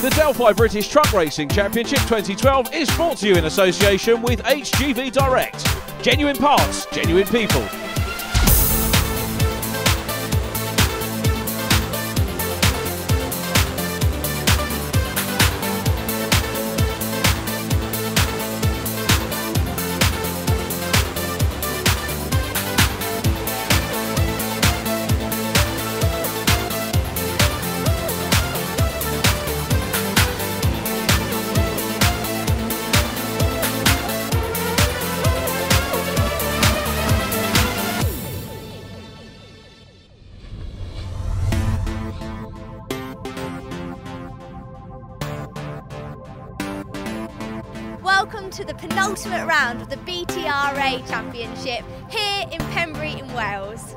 The Delphi British Truck Racing Championship 2012 is brought to you in association with HGV Direct. Genuine parts, genuine people. Welcome to the penultimate round of the BTRA Championship here in Pembrey in Wales.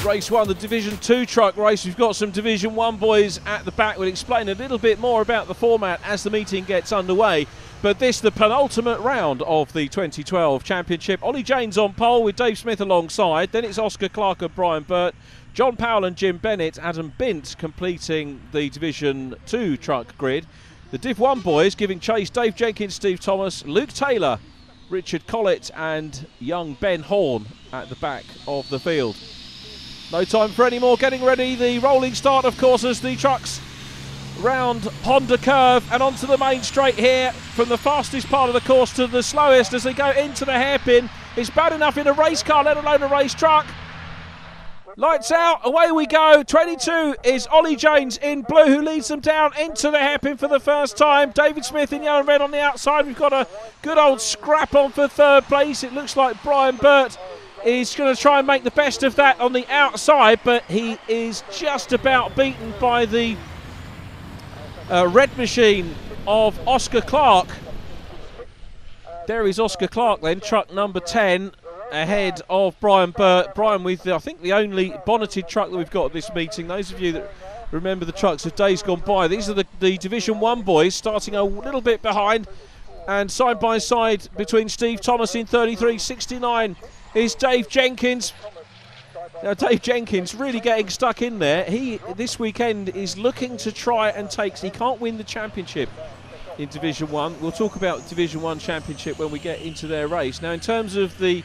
Race 1, the Division 2 truck race. We've got some Division 1 boys at the back. We'll explain a little bit more about the format as the meeting gets underway. But this, the penultimate round of the 2012 Championship. Ollie James on pole with Dave Smith alongside. Then it's Oscar Clarke and Brian Burt. John Powell and Jim Bennett. Adam Bint completing the Division 2 truck grid. The Div 1 boys giving chase: Dave Jenkins, Steve Thomas, Luke Taylor, Richard Collett and young Ben Horn at the back of the field. No time for any more. Getting ready. The rolling start, of course, as the trucks round Honda Curve and onto the main straight here, from the fastest part of the course to the slowest as they go into the hairpin. It's bad enough in a race car, let alone a race truck. Lights out, away we go. 22 is Ollie James in blue, who leads them down into the hairpin for the first time. David Smith in yellow and red on the outside. We've got a good old scrap on for third place. It looks like Brian Burt is going to try and make the best of that on the outside, but he is just about beaten by the red machine of Oscar Clarke. There is Oscar Clarke then, truck number 10, ahead of Brian Burt. Brian with, I think, the only bonneted truck that we've got at this meeting. Those of you that remember the trucks of days gone by, these are the Division 1 boys, starting a little bit behind, and side by side between Steve Thomas in 33.69 is Dave Jenkins. Now Dave Jenkins really getting stuck in there. He this weekend is looking to try and take, he can't win the championship in Division 1. We'll talk about Division 1 championship when we get into their race. Now in terms of the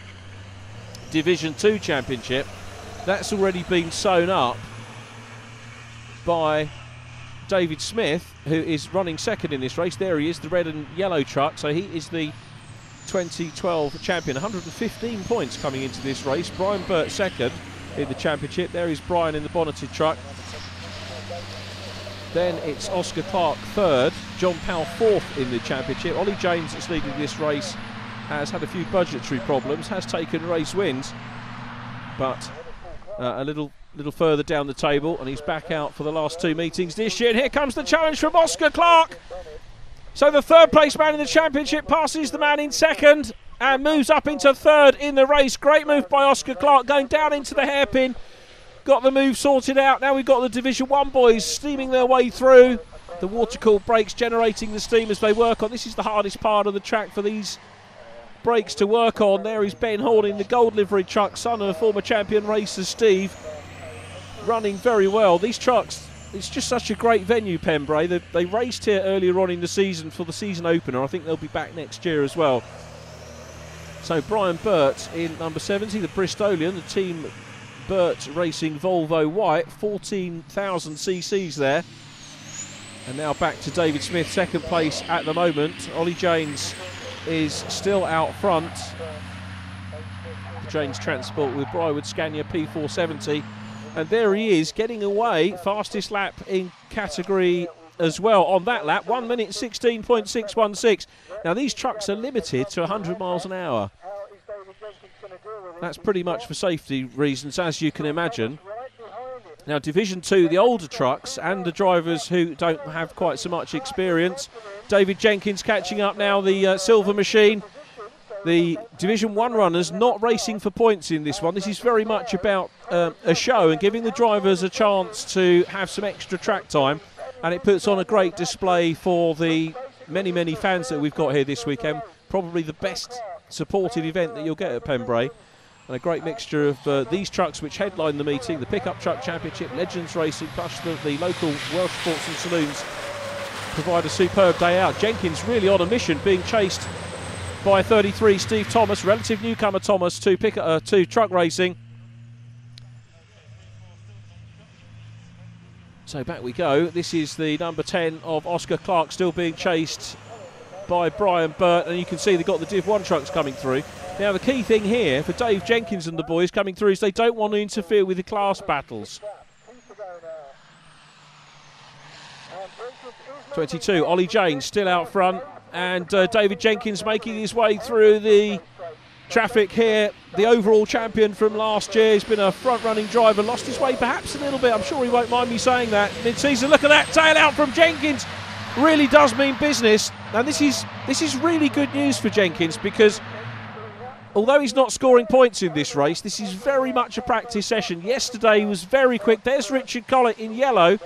Division 2 championship, that's already been sewn up by David Smith, who is running second in this race. There he is, the red and yellow truck. So he is the 2012 champion. 115 points coming into this race. Brian Burt second in the championship. There is Brian in the bonneted truck. Then it's Oscar Clarke third, John Powell fourth in the championship. Ollie James, that's leading this race, has had a few budgetary problems, has taken race wins, but a little further down the table, and he's back out for the last two meetings this year. And here comes the challenge from Oscar Clarke. So the third place man in the championship passes the man in second and moves up into third in the race. Great move by Oscar Clarke, going down into the hairpin. Got the move sorted out. Now we've got the Division 1 boys steaming their way through. The water-cooled brakes generating the steam as they work on. This is the hardest part of the track for these brakes to work on. There is Ben Horn in the gold livery truck, son of a former champion racer Steve, running very well. These trucks, it's just such a great venue, Pembrey. They raced here earlier on in the season for the season opener. I think they'll be back next year as well. So Brian Burt in number 70, the Bristolian, the team Burt Racing Volvo White, 14,000 cc's there. And now back to David Smith, second place at the moment. Ollie James is still out front. The James Transport with Briarwood Scania P470. And there he is, getting away, fastest lap in category as well on that lap, 1 minute 16.616. Now these trucks are limited to 100 miles an hour. That's pretty much for safety reasons, as you can imagine. Now Division 2, the older trucks and the drivers who don't have quite so much experience. David Jenkins catching up now, the silver machine. The Division 1 runners not racing for points in this one. This is very much about a show and giving the drivers a chance to have some extra track time, and it puts on a great display for the many, many fans that we've got here this weekend. Probably the best supported event that you'll get at Pembrey, and a great mixture of these trucks which headline the meeting, the Pickup Truck Championship, Legends Racing, plus the local Welsh sports and saloons provide a superb day out. Jenkins really on a mission, being chased by 33 Steve Thomas, relative newcomer Thomas to truck racing. So back we go. This is the number 10 of Oscar Clarke, still being chased by Brian Burt, and you can see they've got the Div 1 trucks coming through. Now the key thing here for Dave Jenkins and the boys coming through is they don't want to interfere with the class battles. 22, Ollie James still out front, and David Jenkins making his way through the traffic here. The overall champion from last year. He's been a front-running driver, lost his way perhaps a little bit. I'm sure he won't mind me saying that. Mid-season, look at that tail out from Jenkins. Really does mean business, and this is really good news for Jenkins, because although he's not scoring points in this race, this is very much a practice session. Yesterday he was very quick. There's Richard Collett in yellow.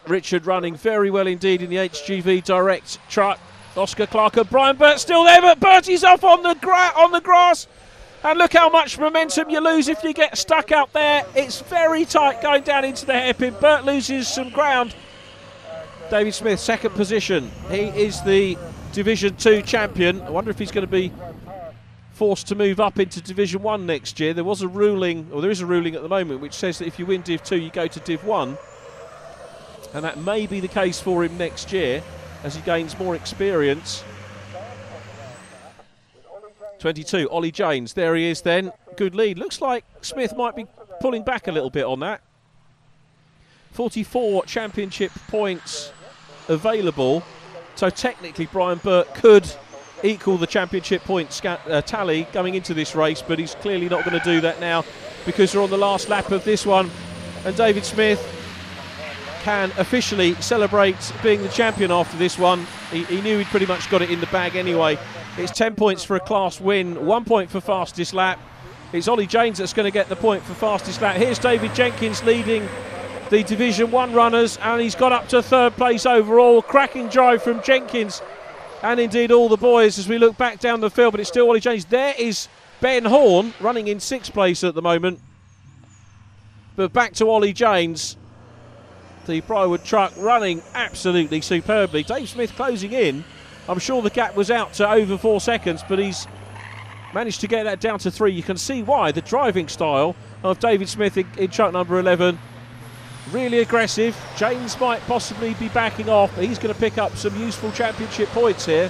Richard running very well indeed in the HGV Direct truck. Oscar Clarke and Brian Burt still there, but Bertie's off on the grass. And look how much momentum you lose if you get stuck out there. It's very tight going down into the hairpin. Burt loses some ground. David Smith, second position. He is the Division 2 champion. I wonder if he's going to be forced to move up into Division 1 next year. There was a ruling, or there is a ruling at the moment, which says that if you win Div 2, you go to Div 1. And that may be the case for him next year as he gains more experience. 22, Ollie James. There he is then. Good lead. Looks like Smith might be pulling back a little bit on that. 44 championship points available. So technically Brian Burt could equal the championship points tally going into this race, but he's clearly not going to do that now because we're on the last lap of this one. And David Smith can officially celebrate being the champion after this one. He knew he'd pretty much got it in the bag anyway. It's 10 points for a class win, 1 point for fastest lap. It's Ollie James that's going to get the point for fastest lap. Here's David Jenkins leading the Division 1 runners, and he's got up to third place overall. Cracking drive from Jenkins and indeed all the boys as we look back down the field, but it's still Ollie James. There is Ben Horn running in 6th place at the moment. But back to Ollie James. The Briarwood truck running absolutely superbly. Dave Smith closing in. I'm sure the gap was out to over 4 seconds, but he's managed to get that down to 3. You can see why. The driving style of David Smith in truck number 11. Really aggressive. James might possibly be backing off, but he's going to pick up some useful championship points here.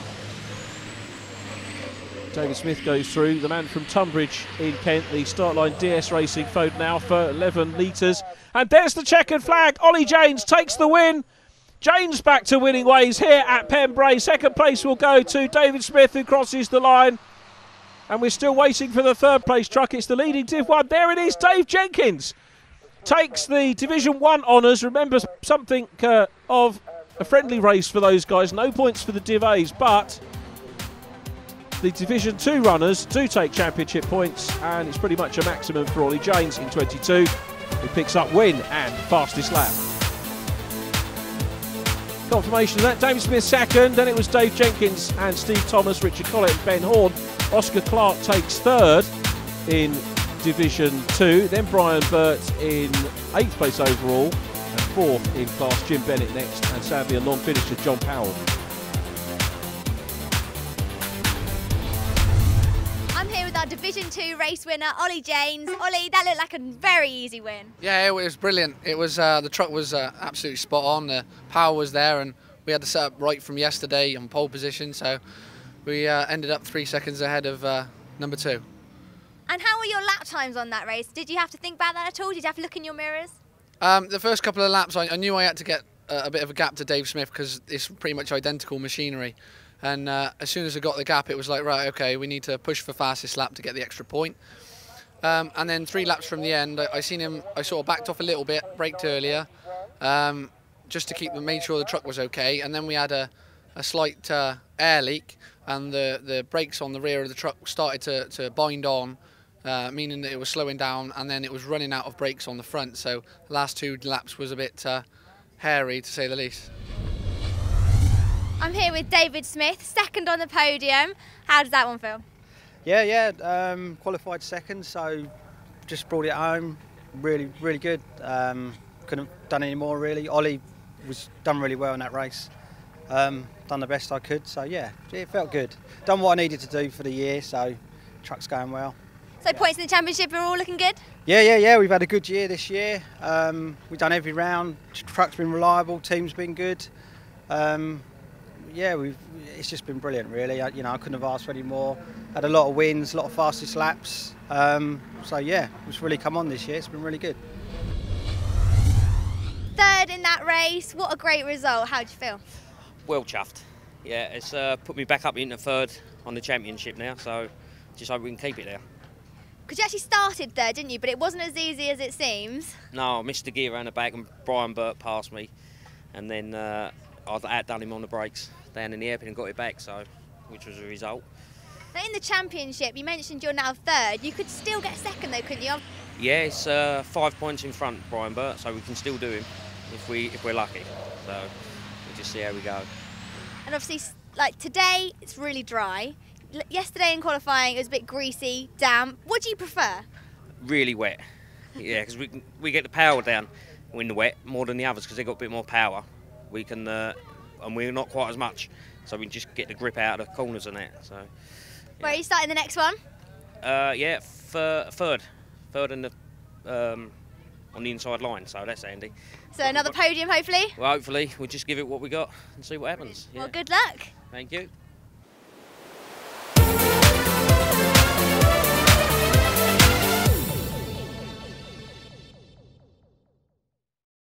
David Smith goes through. The man from Tunbridge in Kent, the start line DS Racing Foden Alpha, 11 litres. And there's the checkered flag. Ollie James takes the win. James back to winning ways here at Pembrey. Second place will go to David Smith, who crosses the line. And we're still waiting for the third place truck. It's the leading Div 1. There it is. Dave Jenkins takes the Division 1 honours. Remember, something of a friendly race for those guys. No points for the Div A's, but the Division 2 runners do take championship points, and it's pretty much a maximum for Ollie James in 22, who picks up win and fastest lap. Confirmation of that, David Smith second, then it was Dave Jenkins and Steve Thomas, Richard Collett and Ben Horn. Oscar Clarke takes third in Division 2, then Brian Burt in 8th place overall, and 4th in class, Jim Bennett next, and sadly a non-finisher, John Powell. I'm here with our Division 2 race winner, Ollie James. Ollie, that looked like a very easy win. Yeah, it was brilliant. It was the truck was absolutely spot on. The power was there, and we had the setup right from yesterday on pole position. So we ended up 3 seconds ahead of number 2. And how were your lap times on that race? Did you have to think about that at all? Did you have to look in your mirrors? The first couple of laps, I knew I had to get a bit of a gap to Dave Smith because it's pretty much identical machinery. And as soon as I got the gap, it was like, right, okay, we need to push for fastest lap to get the extra point. And then 3 laps from the end, I seen him, I sort of backed off a little bit, braked earlier, just to made sure the truck was okay. And then we had a slight air leak, and the brakes on the rear of the truck started to bind on, meaning that it was slowing down, and then it was running out of brakes on the front. So the last 2 laps was a bit hairy, to say the least. I'm here with David Smith, second on the podium. How does that one feel? Yeah, qualified second, so just brought it home. Really, really good. Couldn't have done any more really. Ollie was done really well in that race. Done the best I could, so yeah, it felt good. Done what I needed to do for the year, so truck's going well. So points in the championship are all looking good? Yeah, we've had a good year this year. We've done every round. Truck's been reliable, team's been good. It's just been brilliant really. I couldn't have asked for any more. Had a lot of wins, a lot of fastest laps. So yeah, it's really come on this year. It's been really good. Third in that race, what a great result. How do you feel? Well chuffed. Yeah, it's put me back up into third on the championship now, so just hope we can keep it there. Because you actually started third, didn't you? But it wasn't as easy as it seems. No, I missed the gear around the back and Brian Burt passed me, and then I outdone him on the brakes down in the airpin and got it back, so which was a result. Now in the championship, you mentioned you're now third. You could still get second though, couldn't you? Yeah, it's 5 points in front, Brian Burt, so we can still do him if we're lucky. So we'll just see how we go. And obviously, like today, it's really dry. Yesterday in qualifying, it was a bit greasy, damp. What do you prefer? Really wet. Yeah, because we get the power down in the wet more than the others because they got a bit more power. We can, and we're not quite as much, so we can just get the grip out of the corners and that. So. Yeah. Where are you starting the next one? Yeah, third in the on the inside line, so that's handy. So another podium, hopefully. Well, hopefully we'll just give it what we got and see what happens. Well, good luck. Thank you.